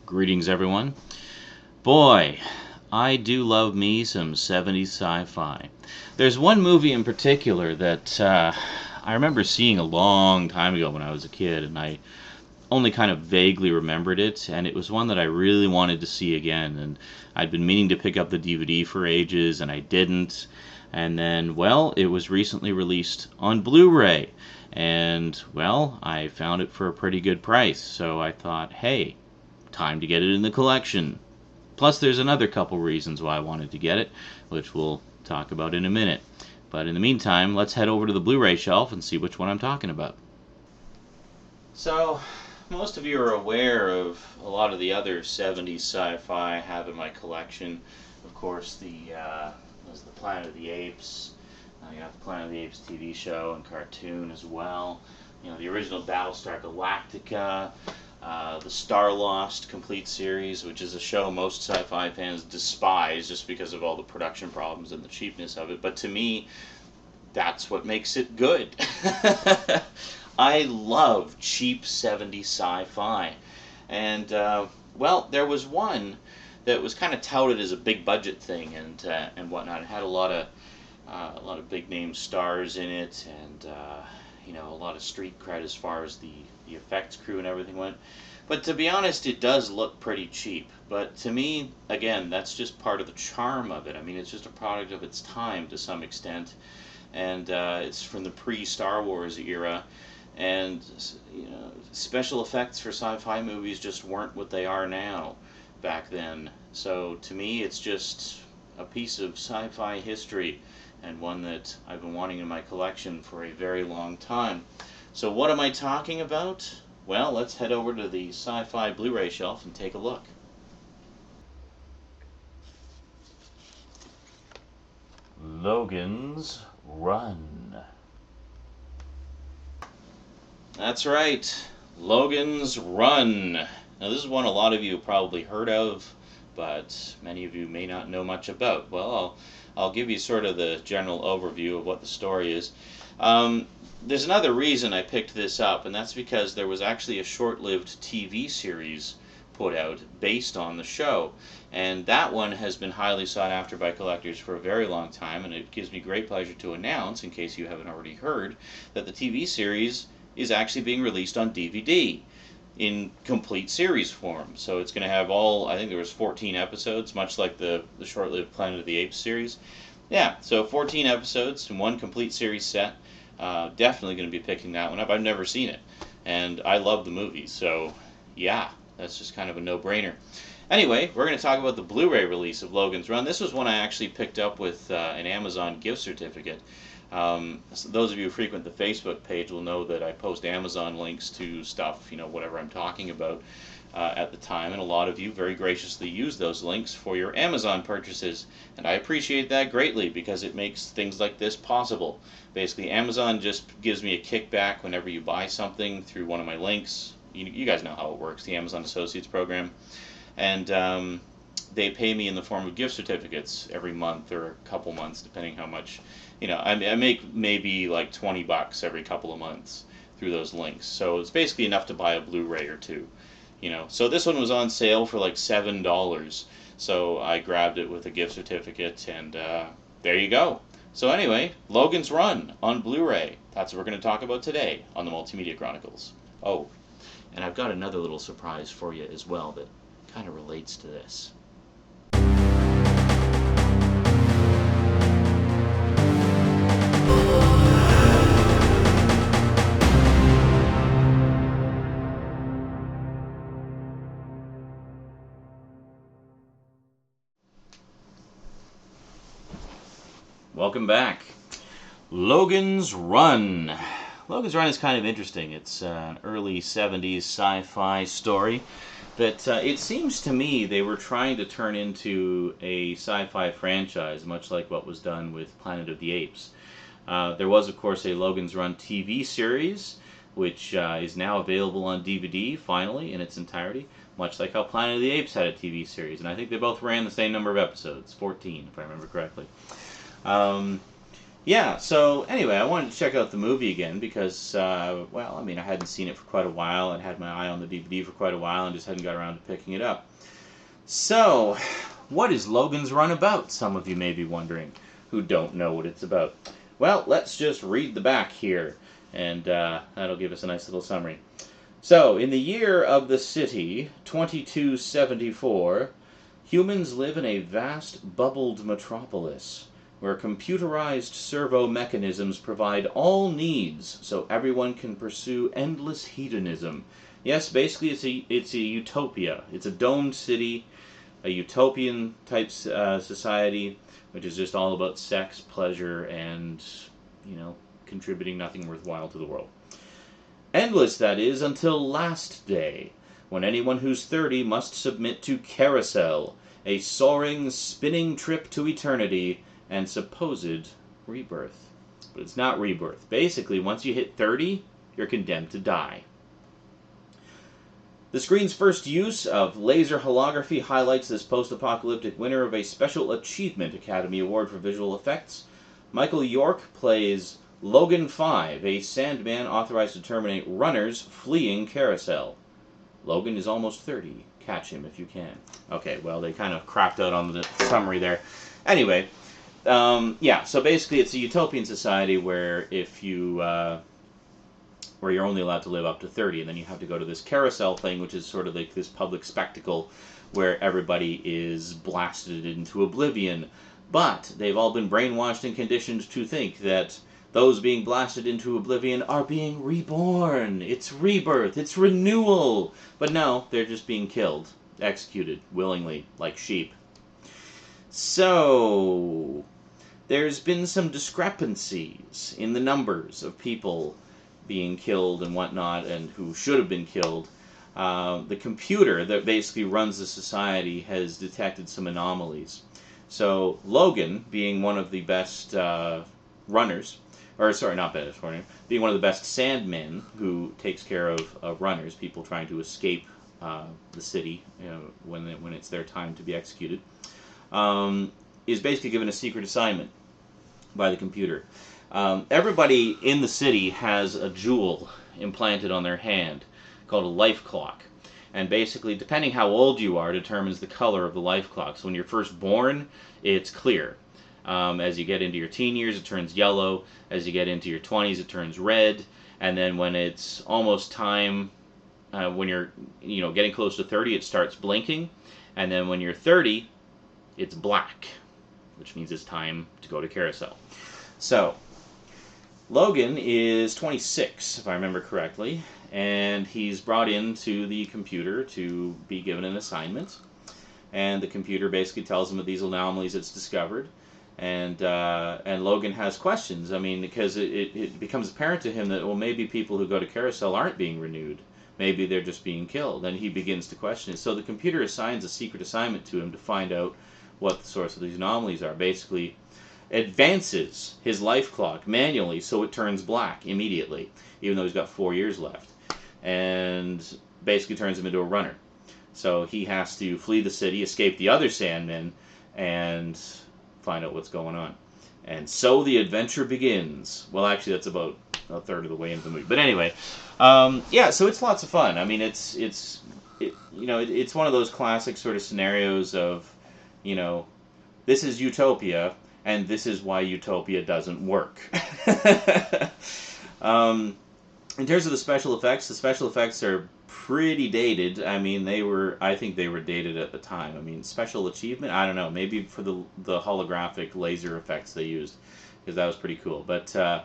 Greetings, everyone. Boy, I do love me some 70s sci-fi. There's one movie in particular that I remember seeing a long time ago when I was a kid, and I only kind of vaguely remembered it, and it was one that I really wanted to see again, and I'd been meaning to pick up the DVD for ages, and I didn't. And then, well, it was recently released on Blu-ray, and, well, I found it for a pretty good price, so I thought, hey, time to get it in the collection. Plus, there's another couple reasons why I wanted to get it, which we'll talk about in a minute. But in the meantime, let's head over to the Blu-ray shelf and see which one I'm talking about. So, most of you are aware of a lot of the other 70s sci-fi I have in my collection. Of course, there's the Planet of the Apes. You have the Planet of the Apes TV show and cartoon as well. You know, the original Battlestar Galactica, the Star Lost complete series, which is a show most sci-fi fans despise just because of all the production problems and the cheapness of it. But to me, that's what makes it good. I love cheap 70s sci-fi. And, well, there was one that was kind of touted as a big budget thing and whatnot. It had a lot of big name stars in it, and a lot of street cred as far as the effects crew and everything went. But to be honest, it does look pretty cheap. But to me, again, that's just part of the charm of it. I mean, it's just a product of its time to some extent, and it's from the pre-Star Wars era. And special effects for sci-fi movies just weren't what they are now back then. So to me, it's just a piece of sci-fi history, and one that I've been wanting in my collection for a very long time. So what am I talking about? Well, let's head over to the Sci-Fi Blu-ray shelf and take a look. Logan's Run. That's right, Logan's Run. Now, this is one a lot of you have probably heard of, but many of you may not know much about. Well, I'll give you sort of the general overview of what the story is. There's another reason I picked this up, and that's because there was actually a short-lived TV series put out based on the show. And that one has been highly sought after by collectors for a very long time, and it gives me great pleasure to announce, in case you haven't already heard, that the TV series is actually being released on DVD in complete series form. So it's going to have I think there was 14 episodes, much like the short-lived Planet of the Apes series. Yeah, so 14 episodes in one complete series set. Definitely going to be picking that one up. I've never seen it, and I love the movie, so yeah, that's just kind of a no-brainer. Anyway, we're going to talk about the Blu-ray release of Logan's Run. This was one I actually picked up with an Amazon gift certificate. So those of you who frequent the Facebook page will know that I post Amazon links to stuff, whatever I'm talking about at the time, and a lot of you very graciously use those links for your Amazon purchases, and I appreciate that greatly because it makes things like this possible. Basically, Amazon just gives me a kickback whenever you buy something through one of my links. You guys know how it works, the Amazon Associates program, and they pay me in the form of gift certificates every month or a couple months, depending how much. I make maybe like $20 every couple of months through those links. So it's basically enough to buy a Blu-ray or two. So this one was on sale for like $7. So I grabbed it with a gift certificate, and there you go. So anyway, Logan's Run on Blu-ray. That's what we're going to talk about today on the Multimedia Chronicles. Oh, and I've got another little surprise for you as well that kind of relates to this. Welcome back. Logan's Run. Logan's Run is kind of interesting. It's an early 70s sci-fi story that it seems to me they were trying to turn into a sci-fi franchise, much like what was done with Planet of the Apes. There was, of course, a Logan's Run TV series, which is now available on DVD, finally, in its entirety, much like how Planet of the Apes had a TV series. And I think they both ran the same number of episodes, 14, if I remember correctly. Yeah, so anyway, I wanted to check out the movie again because, well, I mean, I hadn't seen it for quite a while. I'd had my eye on the DVD for quite a while and just hadn't got around to picking it up. So, what is Logan's Run about? Some of you may be wondering who don't know what it's about. Well, let's just read the back here, and that'll give us a nice little summary. So, in the year of the city, 2274, humans live in a vast, bubbled metropolis, where computerized servo mechanisms provide all needs so everyone can pursue endless hedonism. Yes, basically it's a utopia. It's a domed city, a utopian type society, which is just all about sex, pleasure, and, contributing nothing worthwhile to the world. Endless, that is, until last day, when anyone who's 30 must submit to Carousel, a soaring, spinning trip to eternity, and supposed rebirth. But it's not rebirth. Basically, once you hit 30, you're condemned to die. The screen's first use of laser holography highlights this post-apocalyptic winner of a Special Achievement Academy Award for visual effects. Michael York plays Logan 5, a Sandman authorized to terminate runners fleeing Carousel. Logan is almost 30. Catch him if you can. Okay, well, they kind of crapped out on the summary there. Anyway, so basically it's a utopian society where where you're only allowed to live up to 30, and then you have to go to this carousel thing, which is sort of like this public spectacle where everybody is blasted into oblivion. But they've all been brainwashed and conditioned to think that those being blasted into oblivion are being reborn. It's rebirth. It's renewal. But no, they're just being killed, executed willingly, like sheep. So, there's been some discrepancies in the numbers of people being killed and whatnot, and who should have been killed. The computer that basically runs the society has detected some anomalies. So, Logan, being one of the best runners, or sorry, not best runner, being one of the best Sandmen who takes care of runners, people trying to escape the city, when it's their time to be executed, is basically given a secret assignment by the computer. Everybody in the city has a jewel implanted on their hand called a life clock. And basically, depending how old you are, determines the color of the life clock. So when you're first born, it's clear. As you get into your teen years, it turns yellow. As you get into your 20s, it turns red. And then when it's almost time, when you're getting close to 30, it starts blinking. And then when you're 30, it's black, which means it's time to go to Carousel. So, Logan is 26, if I remember correctly, and he's brought into the computer to be given an assignment. And the computer basically tells him of these anomalies it's discovered. And Logan has questions. I mean, because it becomes apparent to him that, well, maybe people who go to Carousel aren't being renewed. Maybe they're just being killed. And he begins to question it. So the computer assigns a secret assignment to him to find out what the source of these anomalies are. Basically, advances his life clock manually so it turns black immediately, even though he's got 4 years left. And basically turns him into a runner. So he has to flee the city, escape the other Sandmen, and find out what's going on. And so the adventure begins. Well, actually, that's about a third of the way into the movie. But anyway, so it's lots of fun. I mean, it's one of those classic sort of scenarios of, this is utopia, and this is why utopia doesn't work. In terms of the special effects are pretty dated. I mean, I think they were dated at the time. I mean, Special Achievement, I don't know, maybe for the holographic laser effects they used, because that was pretty cool. But, but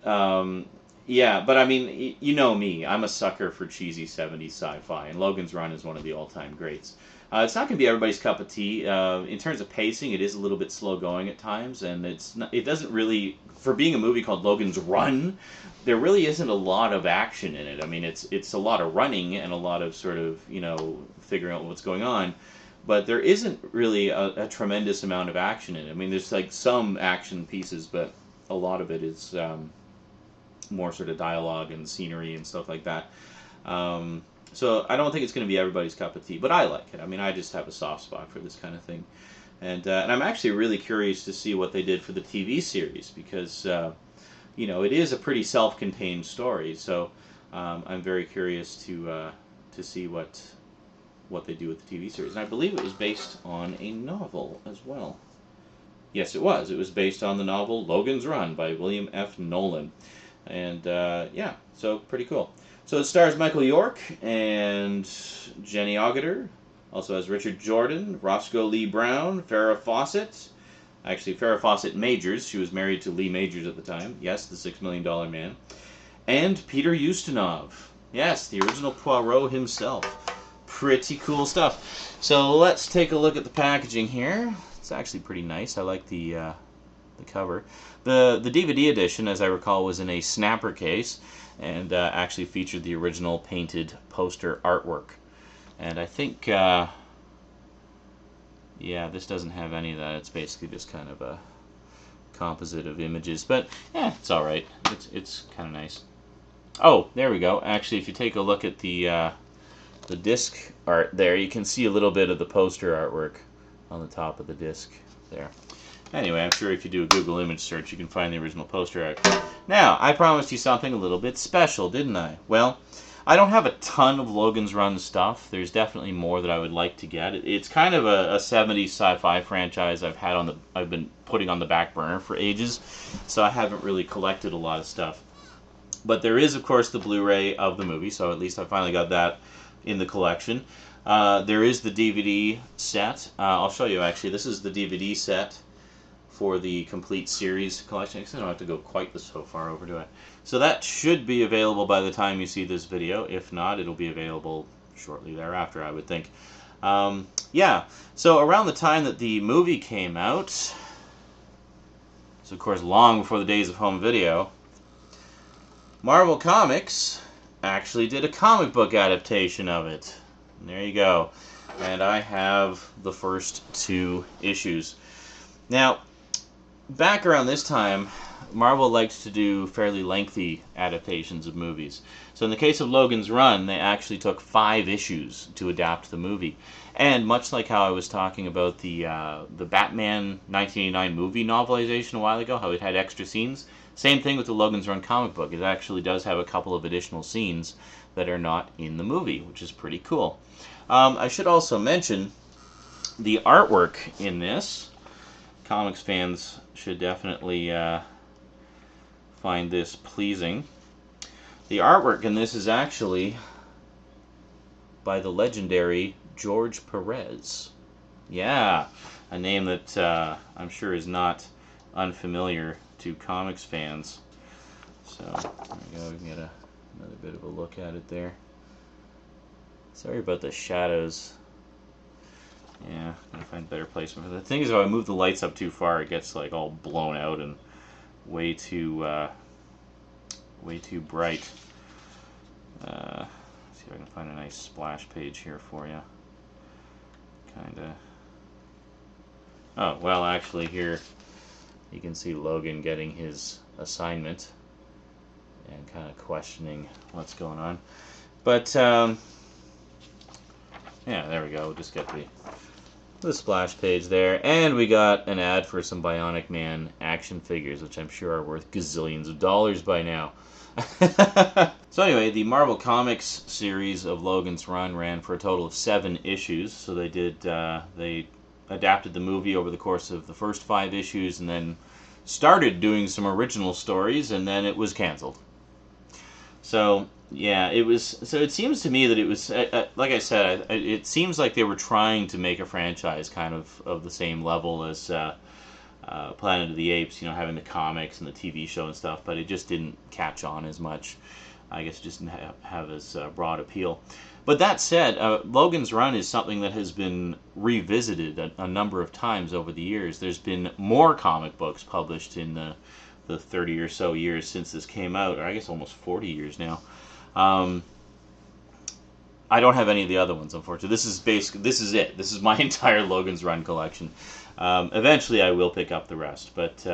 I mean, you know me, I'm a sucker for cheesy 70s sci-fi, and Logan's Run is one of the all-time greats. It's not going to be everybody's cup of tea. In terms of pacing, it is a little bit slow going at times, and it doesn't really, for being a movie called Logan's Run, there really isn't a lot of action in it. I mean, it's a lot of running and a lot of sort of, figuring out what's going on, but there isn't really a tremendous amount of action in it. I mean, there's like some action pieces, but a lot of it is more sort of dialogue and scenery and stuff like that. So I don't think it's going to be everybody's cup of tea, but I like it. I mean, I just have a soft spot for this kind of thing. And I'm actually really curious to see what they did for the TV series, because you know, it is a pretty self-contained story. So I'm very curious to see what they do with the TV series. And I believe it was based on a novel as well. Yes, it was. It was based on the novel Logan's Run by William F. Nolan. And yeah, so pretty cool. So it stars Michael York and Jenny Agutter. Also has Richard Jordan, Roscoe Lee Brown, Farrah Fawcett. Actually, Farrah Fawcett Majors. She was married to Lee Majors at the time. Yes, the $6 Million Man. And Peter Ustinov. Yes, the original Poirot himself. Pretty cool stuff. So let's take a look at the packaging here. It's actually pretty nice. I like the cover. The DVD edition, as I recall, was in a snapper case, and actually featured the original painted poster artwork. And I think, yeah, this doesn't have any of that. It's basically just kind of a composite of images, but yeah, it's all right. It's kind of nice. Oh, there we go. Actually, if you take a look at the disc art there, you can see a little bit of the poster artwork on the top of the disc there. Anyway, I'm sure if you do a Google image search, you can find the original poster art. Now, I promised you something a little bit special, didn't I? Well, I don't have a ton of Logan's Run stuff. There's definitely more that I would like to get. It's kind of a 70s sci-fi franchise I've been putting on the back burner for ages, so I haven't really collected a lot of stuff. But there is, of course, the Blu-ray of the movie, so at least I finally got that in the collection. There is the DVD set. I'll show you, actually. This is the DVD set for the complete series collection. I guess I don't have to go quite so far over, do I? So that should be available by the time you see this video. If not, it'll be available shortly thereafter, I would think. Yeah, so around the time that the movie came out, so of course long before the days of home video, Marvel Comics actually did a comic book adaptation of it. And there you go. And I have the first 2 issues. Now, back around this time, Marvel liked to do fairly lengthy adaptations of movies. So in the case of Logan's Run, they actually took 5 issues to adapt the movie. And much like how I was talking about the Batman 1989 movie novelization a while ago, how it had extra scenes, same thing with the Logan's Run comic book. It actually does have a couple of additional scenes that are not in the movie, which is pretty cool. I should also mention the artwork in this. Comics fans should definitely find this pleasing. The artwork in this is actually by the legendary George Perez. Yeah, a name that I'm sure is not unfamiliar to comics fans. So there we go, we can get another bit of a look at it there. Sorry about the shadows. Yeah, I'm gonna find better placement. The thing is, if I move the lights up too far, it gets like all blown out and way too bright. See if I can find a nice splash page here for you. Kinda. Oh well, actually here you can see Logan getting his assignment and kind of questioning what's going on. But yeah, there we go. We'll just get the splash page there, and we got an ad for some Bionic Man action figures, which I'm sure are worth gazillions of dollars by now. So anyway, the Marvel Comics series of Logan's Run ran for a total of 7 issues. So they adapted the movie over the course of the first 5 issues, and then started doing some original stories, and then it was canceled. So yeah, it was. So it seems to me that it was, like I said, it seems like they were trying to make a franchise kind of the same level as Planet of the Apes, you know, having the comics and the TV show and stuff, but it just didn't catch on as much. I guess it just didn't have as broad appeal. But that said, Logan's Run is something that has been revisited a number of times over the years. There's been more comic books published in the 30 or so years since this came out, or I guess almost 40 years now. I don't have any of the other ones, unfortunately. This is it. This is my entire Logan's Run collection. Eventually I will pick up the rest, but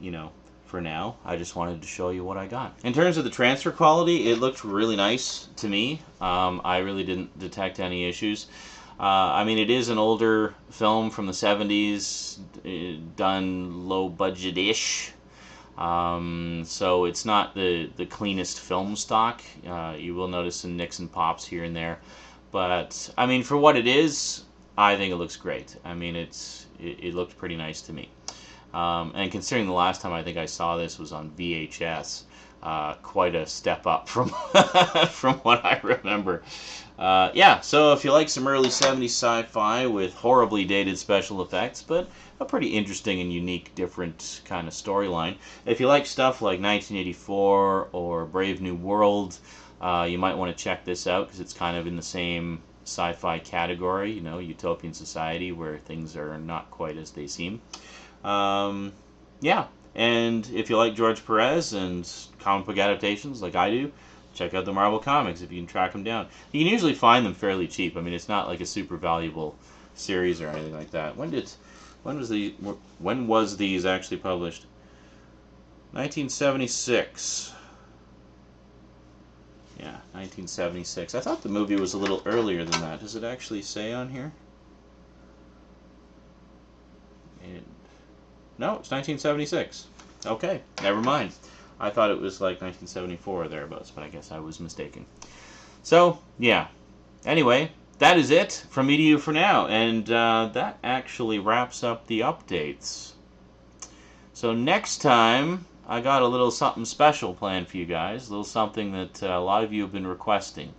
you know, for now, I just wanted to show you what I got. In terms of the transfer quality, it looked really nice to me. I really didn't detect any issues. I mean, it is an older film from the 70s, done low budget-ish. So it's not the cleanest film stock. You will notice some nicks and pops here and there. But, I mean, for what it is, I think it looks great. I mean, it looked pretty nice to me. And considering the last time I think I saw this was on VHS, quite a step up from from what I remember. Yeah, so if you like some early 70s sci-fi with horribly dated special effects, but a pretty interesting and unique, different kind of storyline. If you like stuff like 1984 or Brave New World, you might want to check this out because it's kind of in the same sci-fi category, you know, utopian society where things are not quite as they seem. Yeah, and if you like George Perez and comic book adaptations like I do, check out the Marvel comics if you can track them down. You can usually find them fairly cheap. I mean, it's not like a super valuable series or anything like that. When was these actually published? 1976. Yeah, 1976. I thought the movie was a little earlier than that. Does it actually say on here? No, it's 1976. Okay, never mind. I thought it was like 1974 or thereabouts, but I guess I was mistaken. So, yeah. Anyway, that is it from me to you for now, and that actually wraps up the updates. So next time, I got a little something special planned for you guys, a little something that a lot of you have been requesting.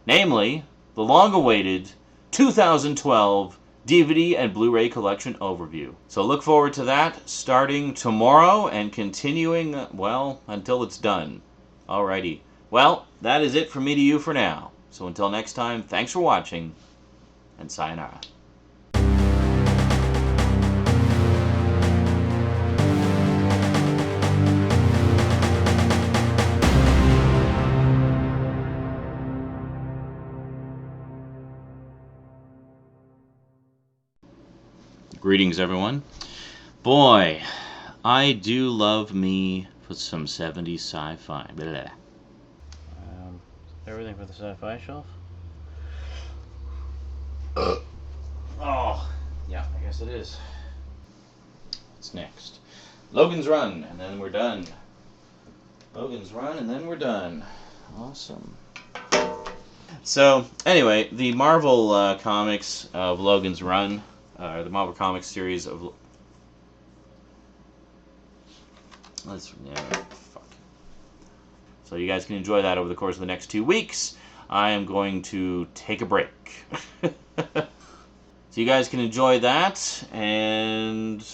Namely, the long-awaited 2012 DVD and Blu-ray collection overview. So look forward to that starting tomorrow and continuing, well, until it's done. Alrighty. Well, that is it from me to you for now. So until next time, thanks for watching, and sayonara. Greetings, everyone. Boy, I do love me with some 70s sci-fi. Everything for the sci-fi shelf? Oh, yeah, I guess it is. What's next? Logan's Run, and then we're done. Logan's Run, and then we're done. Awesome. So, anyway, the Marvel comics of Logan's Run, the Marvel Comics series of... fuck. So you guys can enjoy that over the course of the next 2 weeks. I am going to take a break. So you guys can enjoy that, and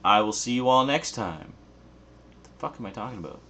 I will see you all next time. What the fuck am I talking about?